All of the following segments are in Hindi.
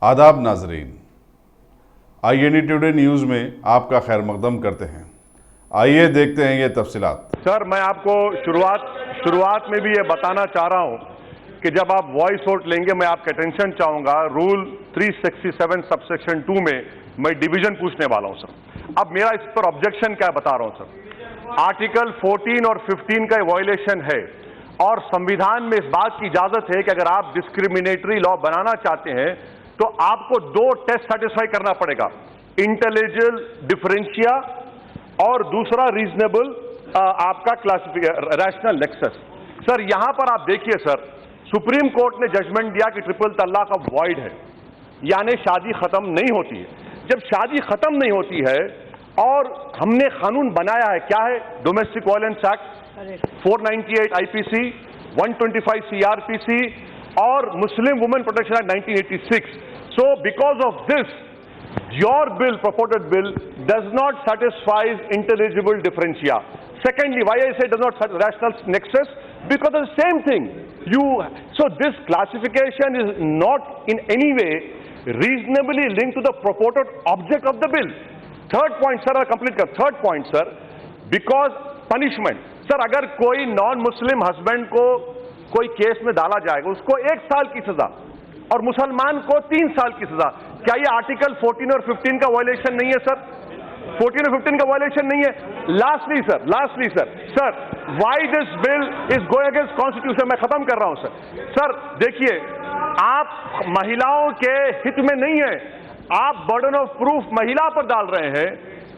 आदाब नाजरीन, IND टुडे न्यूज़ में आपका खैर मकदम करते हैं। आइए देखते हैं ये तफसीलात। सर, मैं आपको शुरुआत में भी ये बताना चाह रहा हूं कि जब आप वॉइस वोट लेंगे मैं आपका अटेंशन चाहूंगा। रूल 367 सबसेक्शन 2 में मैं डिवीजन पूछने वाला हूं सर। अब मेरा इस पर ऑब्जेक्शन क्या बता रहा हूं सर। आर्टिकल 14 और 15 का वायलेशन है और संविधान में इस बात की इजाजत है कि अगर आप डिस्क्रिमिनेटरी लॉ बनाना चाहते हैं तो आपको दो टेस्ट सेटिस्फाई करना पड़ेगा, इंटेलिजिबल डिफरेंशिया और दूसरा रीजनेबल आपका क्लासिफिकेशन रैशनल नेक्सस। सर यहां पर आप देखिए सर, सुप्रीम कोर्ट ने जजमेंट दिया कि ट्रिपल तलाक अब वॉइड है, यानी शादी खत्म नहीं होती है। जब शादी खत्म नहीं होती है और हमने कानून बनाया है, क्या है? Domestic violence act 498 IPC, 125 CRPC और Muslim women protection act 1986। So because of this your bill, purported bill, does not satisfy intelligible differentia. Secondly, why I say does not satisfy rational nexus? Because of the same thing. So this classification is not in any way reasonably linked to the purported object of the bill. Third point, sir, I'll complete कर. Third point, sir, because punishment. Sir, अगर कोई non-Muslim husband को कोई केस में डाला जाएगा, उसको 1 साल की सजा और मुसलमान को 3 साल की सजा। क्या ये आर्टिकल 14 और 15 का वायलेशन नहीं है सर? 14 और 15 का वायलेशन नहीं है। Lastly sir, why this bill is going against constitution? मैं खत्म कर रहा हूं सर। देखिए, आप महिलाओं के हित में नहीं है, आप बर्डन ऑफ प्रूफ महिला पर डाल रहे हैं।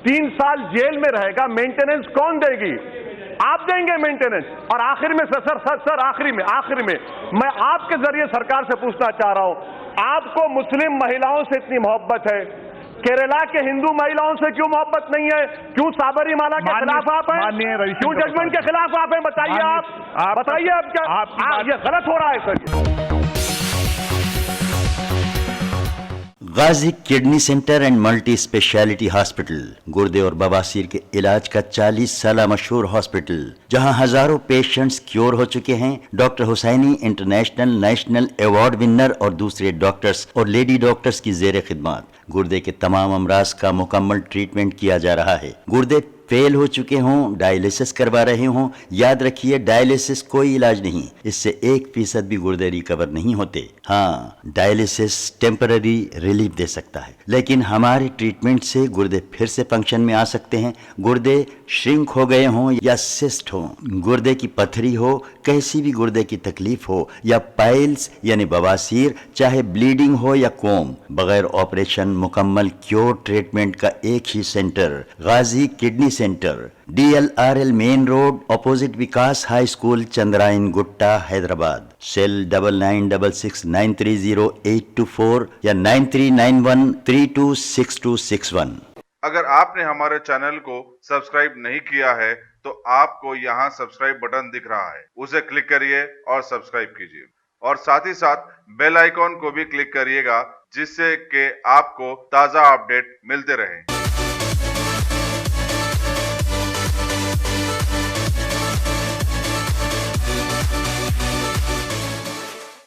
3 साल जेल में रहेगा, मेंटेनेंस कौन देगी? आप देंगे मेंटेनेंस। और आखिर में सर आखिरी में मैं आपके जरिए सरकार से पूछना चाह रहा हूं, आपको मुस्लिम महिलाओं से इतनी मोहब्बत है, केरला के हिंदू महिलाओं से क्यों मोहब्बत नहीं है? क्यों साबरीमाला के खिलाफ आप हैं? क्यों जजमेंट के खिलाफ आप हैं? बताइए आप बताइए, अब क्या ये गलत हो रहा है sir? Ghazi kidney centre and multi speciality hospital, गुर्दे और बवासीर के इलाज का 40 साल मशहूर हॉस्पिटल, जहां हजारों पेशेंट्स क्योर हो चुके हैं। Doctor Husaini international national award winner और दूसरे डॉक्टर्स और लेडी डॉक्टर्स की जेर खिदमत गुर्दे के तमाम अमराज का मुकम्मल ट्रीटमेंट किया जा रहा है। गुर्दे फेल हो चुके हों, डायलिसिस करवा रहे हों, याद रखिए डायलिसिस कोई इलाज नहीं, इससे 1% भी गुर्दे रिकवर नहीं होते। हाँ, डायलिसिस टेम्पररी रिलीफ दे सकता है, लेकिन हमारे ट्रीटमेंट से गुर्दे फिर से फंक्शन में आ सकते हैं। गुर्दे श्रिंक हो गए हों या सिस्ट हो, गुर्दे की पथरी हो, कैसी भी गुर्दे की तकलीफ हो या पाइल्स यानी बवासीर, चाहे ब्लीडिंग हो या कोम, बगैर ऑपरेशन मुकम्मल क्योर ट्रीटमेंट का एक ही centre, Gazi kidney centre, DLRL main road, opposite Vikas high school, Chandrayan Gutta, Hyderabad. Cell 9966930824 या 9391326261। अगर आपने हमारे चैनल को सब्सक्राइब नहीं किया है तो आपको यहाँ सब्सक्राइब बटन दिख रहा है, उसे क्लिक करिए और सब्सक्राइब कीजिए और साथ ही साथ बेल आइकॉन को भी क्लिक करिएगा, जिससे कि आपको ताज़ा अपडेट मिलते रहें।